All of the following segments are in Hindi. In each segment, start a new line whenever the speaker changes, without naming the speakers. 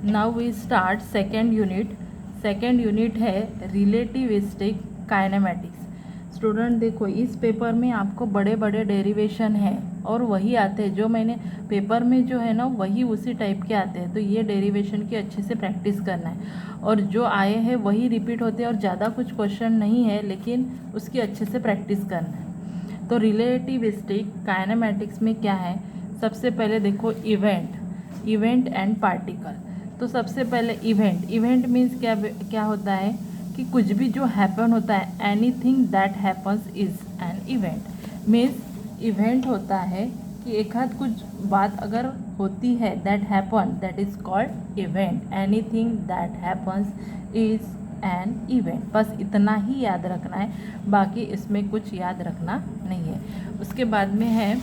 Now we start second unit. Second unit है रिलेटिविस्टिक काइनेमेटिक्स। स्टूडेंट देखो, इस पेपर में आपको बड़े बड़े डेरिवेशन हैं और वही आते हैं जो मैंने पेपर में जो है ना वही उसी टाइप के आते हैं। तो ये डेरिवेशन की अच्छे से प्रैक्टिस करना है और जो आए हैं वही रिपीट होते हैं और ज़्यादा कुछ क्वेश्चन नहीं है, लेकिन उसकी अच्छे से प्रैक्टिस करना है। तो रिलेटिविस्टिक काइनेमेटिक्स में क्या है, सबसे पहले देखो इवेंट एंड पार्टिकल। तो सबसे पहले इवेंट मीन्स क्या होता है कि कुछ भी जो हैपन होता है, anything that happens is an event. Means event होता है कि एक आध कुछ बात अगर होती है that happen, that is called event. Anything that happens is an event. बस इतना ही याद रखना है, बाकी इसमें कुछ याद रखना नहीं है। उसके बाद में है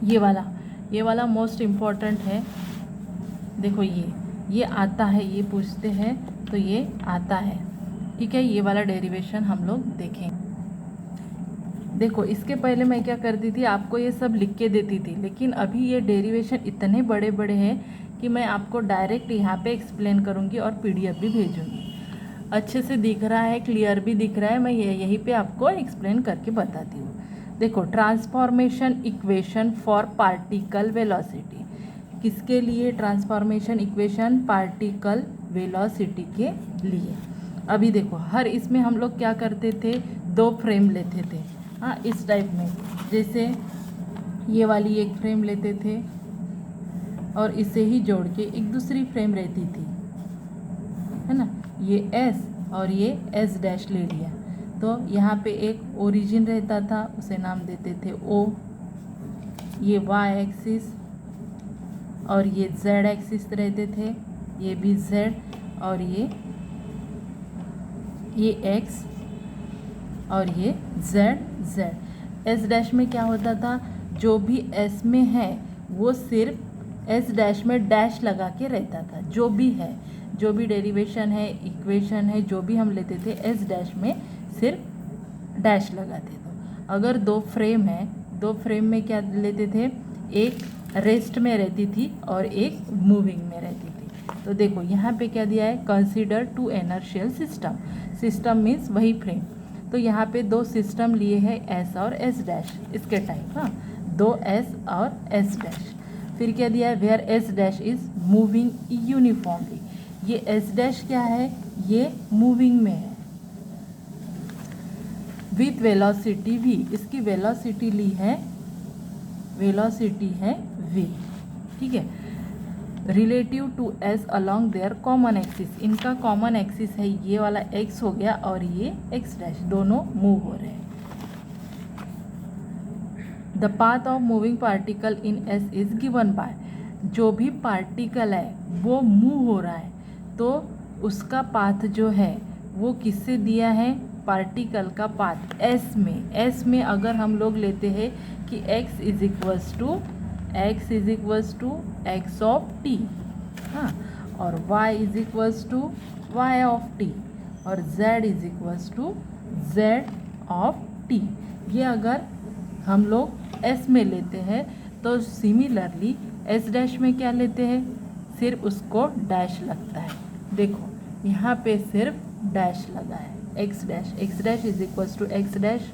ये वाला मोस्ट इम्पॉर्टेंट है। देखो ये आता है, ये पूछते हैं तो ये आता है, ठीक है। ये वाला डेरिवेशन हम लोग देखें। देखो, इसके पहले मैं क्या करती थी, आपको ये सब लिख के देती थी, लेकिन अभी ये डेरिवेशन इतने बड़े बड़े हैं कि मैं आपको डायरेक्ट यहाँ पे एक्सप्लेन करूँगी और पीडीएफ भी भेजूँगी। अच्छे से दिख रहा है, क्लियर भी दिख रहा है, मैं यहीं पे आपको एक्सप्लेन करके बताती हूँ। देखो, transformation equation for particle velocity. किसके लिए ट्रांसफॉर्मेशन इक्वेशन? पार्टिकल वेलोसिटी के लिए। अभी देखो, हर इसमें हम लोग क्या करते थे, दो फ्रेम लेते थे। हाँ, इस टाइप में, जैसे ये वाली एक फ्रेम लेते थे और इसे ही जोड़ के एक दूसरी फ्रेम रहती थी, है ना। ये एस और ये एस डैश ले लिया, तो यहाँ पे एक ओरिजिन रहता था, उसे नाम देते थे ओ। ये वाई एक्सिस और ये जेड एक्सिस रहते थे, ये भी जेड और ये एक्स और ये जेड। एस डैश में क्या होता था, जो भी एस में है वो सिर्फ एस डैश में डैश लगा के रहता था। जो भी है, जो भी डेरिवेशन है, इक्वेशन है, जो भी हम लेते थे एस डैश में सिर्फ डैश लगाते थे। अगर दो फ्रेम है, दो फ्रेम में क्या लेते थे, एक रेस्ट में रहती थी और एक मूविंग में रहती थी। तो देखो यहाँ पे क्या दिया है, consider to inertial system. System means वही फ्रेम। तो यहाँ पे दो सिस्टम लिए हैं, एस और एस डैश, इसके टाइप। हाँ, दो एस और एस डैश। फिर क्या दिया है, where s dash is moving uniformly. ये एस डैश क्या है, ये मूविंग में है विथ वेलोसिटी वी। इसकी वेलोसिटी ली है, वेलोसिटी है v, ठीक है। Relative to s along their common axis. इनका कॉमन एक्सिस है, ये वाला x हो गया और ये x डैश, दोनों मूव हो रहे हैं। The path of moving particle in S is given by. जो भी पार्टिकल है वो मूव हो रहा है, तो उसका पाथ जो है वो किससे दिया है, पार्टिकल का पाथ एस में। एस में अगर हम लोग लेते हैं कि x is equals to x of t, हाँ, और y is equals to y of t, और z is equals to z of t. ये अगर हम लोग s में लेते हैं, तो सिमिलरली s डैश में क्या लेते हैं, सिर्फ उसको डैश लगता है। देखो यहाँ पे सिर्फ डैश लगा है, x dash is equals to x dash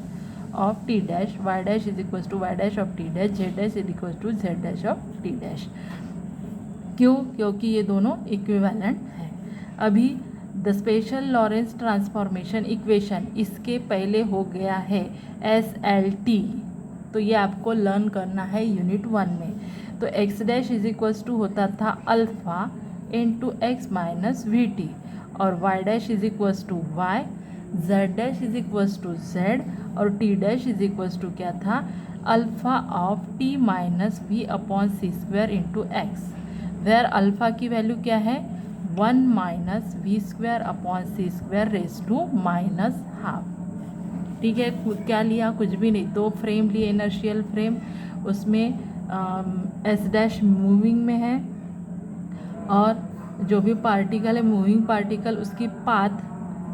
of t dash, y dash is equals to y dash of t dash, z dash is equals to z dash of t dash. क्यों? क्योंकि ये दोनों इक्विवेलेंट हैं। अभी the special Lorentz transformation equation, इसके पहले हो गया है SLT, तो ये आपको लर्न करना है यूनिट 1 में। तो x dash is equals to होता था alpha into x minus v t, और y dash is equals to y, z dash is equals to z, और t dash is equals to क्या था, alpha of t minus v upon c square into x, where alpha की वैल्यू क्या है, 1 minus v square upon c square raise to minus half. ठीक है, क्या लिया, कुछ भी नहीं, दो फ्रेम लिए, इनर्शियल फ्रेम, उसमें एस डैश मूविंग में है, और जो भी पार्टिकल है मूविंग पार्टिकल, उसकी पाथ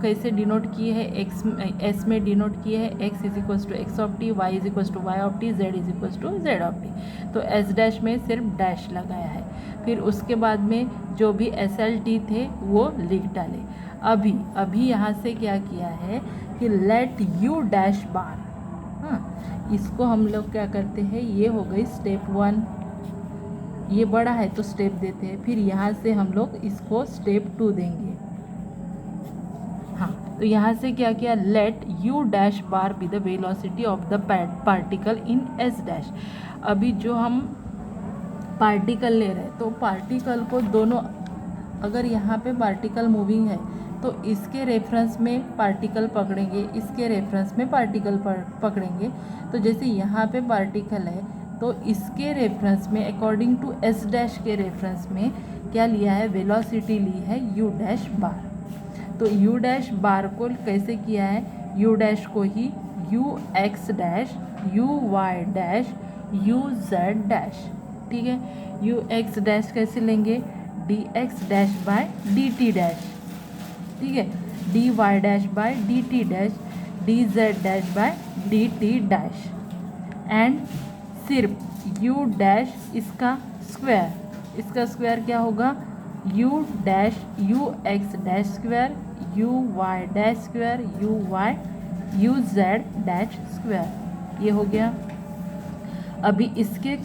कैसे डिनोट किए हैं, एक्स एस में डिनोट किए हैं, x is equals to x of t, y is equals to y of t, z is equals to z of t. तो एस डैश में सिर्फ डैश लगाया है। फिर उसके बाद में जो भी SLT थे वो लिख डाले। अभी यहाँ से क्या किया है कि लेट U डैश बार, हाँ इसको हम लोग क्या करते हैं, ये हो गई स्टेप 1, ये बड़ा है तो स्टेप देते हैं, फिर यहाँ से हम लोग इसको स्टेप 2 देंगे। हाँ तो यहाँ से क्या किया, let U dash bar be the velocity of the particle in S dash. अभी जो हम पार्टिकल ले रहे हैं तो पार्टिकल को दोनों, अगर यहाँ पे पार्टिकल मूविंग है तो इसके रेफरेंस में पार्टिकल पकड़ेंगे, इसके रेफरेंस में पार्टिकल पकड़ेंगे। तो जैसे यहाँ पे पार्टिकल है तो इसके रेफरेंस में अकॉर्डिंग टू S डैश के रेफरेंस में क्या लिया है, वेलोसिटी ली है U डैश बार। तो U डैश बार को कैसे किया है, U डैश को ही UX dash UY dash UZ dash, ठीक है। UX डैश कैसे लेंगे, DX dash by DT dash, ठीक है, DY dash by DT dash DZ dash by DT dash, and सिर्फ U डैश इसका स्क्वायर क्या होगा, U dash UX dash square UY dash square UZ dash square, ये हो गया। अभी इसके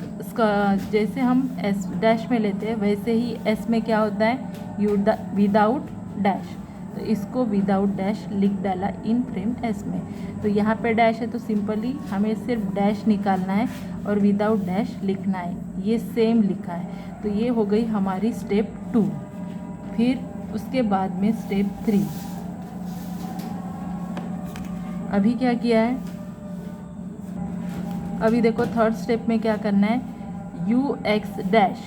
जैसे हम S डैश में लेते हैं वैसे ही S में क्या होता है, U विदाउट डैश, तो इसको विदाउट डैश लिख डाला इन फ्रेम S में। तो यहाँ पे डैश है तो सिंपली हमें सिर्फ डैश निकालना है और विदाउट डैश लिखना है, ये सेम लिखा है। तो ये हो गई हमारी स्टेप 2। फिर उसके बाद में स्टेप 3। अभी क्या किया है, अभी देखो थर्ड स्टेप में क्या करना है, UX डैश,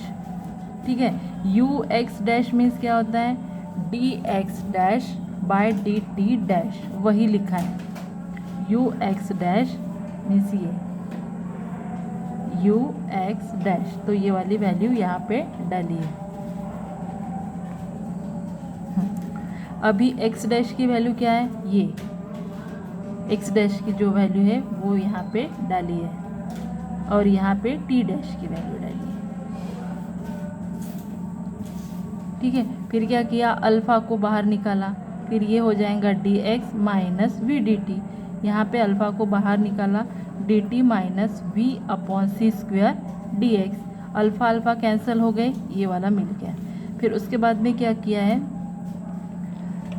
ठीक है। UX डैश मीन्स क्या होता है, DX dash by DT dash, वही लिखा है। UX डैश मीन्स ये UX डैश, तो ये वाली वैल्यू यहाँ पे डाली है। अभी X डैश की वैल्यू क्या है, ये X डैश की जो वैल्यू है वो यहाँ पे डाली है, और यहाँ पे T डैश की वैल्यू डाली है, ठीक है। फिर क्या किया, अल्फ़ा को बाहर निकाला, फिर ये हो जाएगा DX माइनस V DT, यहाँ पे अल्फ़ा को बाहर निकाला, DT minus V upon C square DX, alpha cancel हो गए, ये वाला मिल गया। फिर उसके बाद में क्या किया है,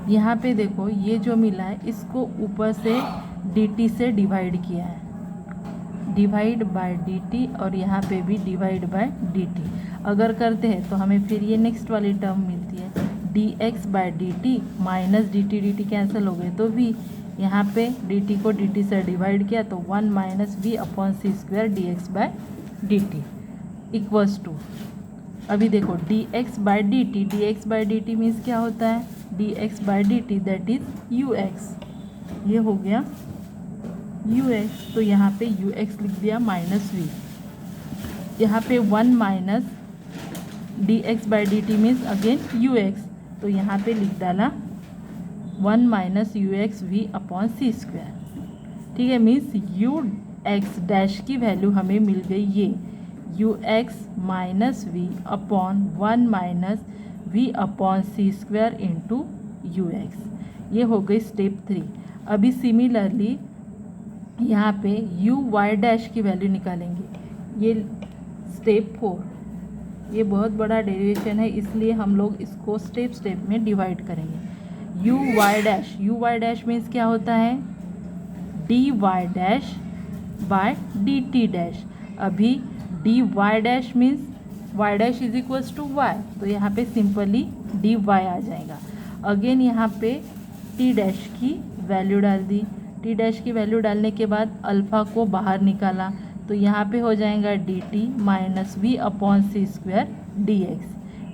यहाँ पे देखो ये जो मिला है इसको ऊपर से DT से डिवाइड किया है, डिवाइड बाय DT, और यहाँ पे भी डिवाइड बाय DT अगर करते हैं तो हमें फिर ये नेक्स्ट वाली टर्म मिलती है, DX by DT minus DT cancel हो गए तो V, यहाँ पे DT को DT से डिवाइड किया तो 1 minus V upon C square DX by DT equals to, अभी देखो DX बाय DT मीन्स क्या होता है, DX by DT that is UX, ये हो गया UX। तो यहाँ पे UX लिख दिया माइनस V, यहाँ पे 1 minus DX by DT means again UX, तो यहाँ पे लिख डाला 1 minus UX V upon C square, ठीक है। मीन्स UX डैश की वैल्यू हमें मिल गई ये UX minus V upon 1 minus V upon C square into UX, ये हो गई स्टेप 3। अभी सिमिलरली यहाँ पे UY डैश की वैल्यू निकालेंगे, ये स्टेप 4, ये बहुत बड़ा डेरिवेशन है इसलिए हम लोग इसको स्टेप में डिवाइड करेंगे। UY डैश मीन्स क्या होता है, DY dash by DT dash, अभी DY dash means Y dash is equals to Y, तो यहाँ पे सिंपली DY आ जाएगा। अगेन यहाँ पे T डैश की वैल्यू डाल दी, T डैश की वैल्यू डालने के बाद अल्फ़ा को बाहर निकाला तो यहाँ पे हो जाएगा DT minus V upon C square DX,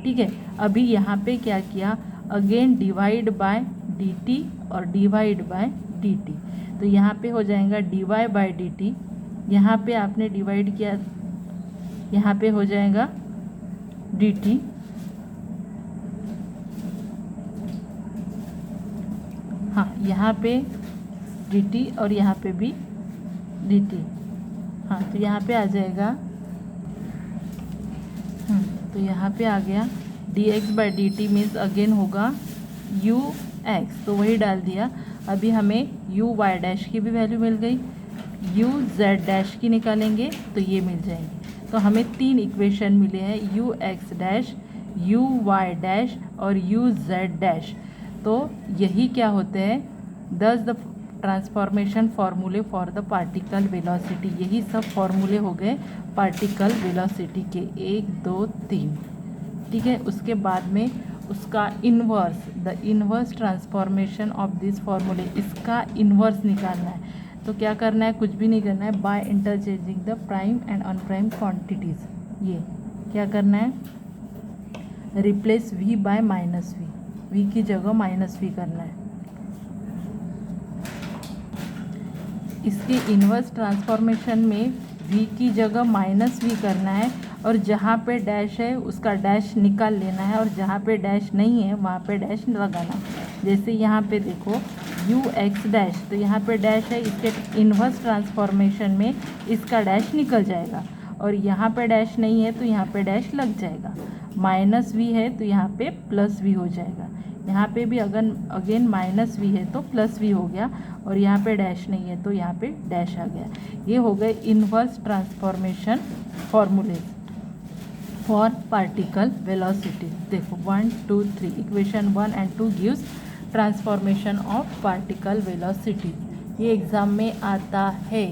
ठीक है। अभी यहाँ पे क्या किया, अगेन डिवाइड बाय DT और डिवाइड बाय DT, तो यहाँ पे हो जाएगा DY बाय DT, यहाँ पे आपने डिवाइड किया, यहाँ पे हो जाएगा DT, हाँ यहाँ पे DT और यहाँ पे भी DT, हाँ तो यहाँ पे आ जाएगा तो यहाँ पे आ गया dx by D T means again होगा ux, तो वही डाल दिया। अभी हमें u y डैश की भी वैल्यू मिल गई, u z डैश की निकालेंगे तो ये मिल जाएंगे। तो हमें 3 इक्वेशन मिले हैं, u x dash, u y dash और u z डैश। तो यही क्या होते हैं, दस द ट्रांसफॉर्मेशन फार्मूले फॉर द पार्टिकल वेलोसिटी। यही सब फार्मूले हो गए पार्टिकल वेलोसिटी के, 1 2 3, ठीक है। उसके बाद में उसका inverse, the inverse transformation of this फार्मूले, इसका इन्वर्स निकालना है। तो क्या करना है, कुछ भी नहीं करना है, by interchanging the prime and unprimed quantities. ये क्या करना है, replace v bye minus v, v की जगह माइनस v करना है। इसके इन्वर्स ट्रांसफॉर्मेशन में v की जगह माइनस v करना है, और जहाँ पे डैश है उसका डैश निकाल लेना है, और जहाँ पे डैश नहीं है वहाँ पे डैश लगाना है। जैसे यहाँ पे देखो ux डैश, तो यहाँ पे डैश है, इसके इन्वर्स ट्रांसफॉर्मेशन में इसका डैश निकल जाएगा, और यहाँ पे डैश नहीं है तो यहाँ पे डैश लग जाएगा। माइनस v है तो यहाँ पे प्लस v हो जाएगा। यहाँ पे भी अगेन माइनस v है तो प्लस v हो गया, और यहाँ पे डैश नहीं है तो यहाँ पे डैश आ गया। ये हो गए इन्वर्स ट्रांसफॉर्मेशन फॉर्मूले फॉर पार्टिकल वेलोसिटी। देखो 1 2 3, equation 1 and 2 gives transformation of particle velocity. ये एग्ज़ाम में आता है।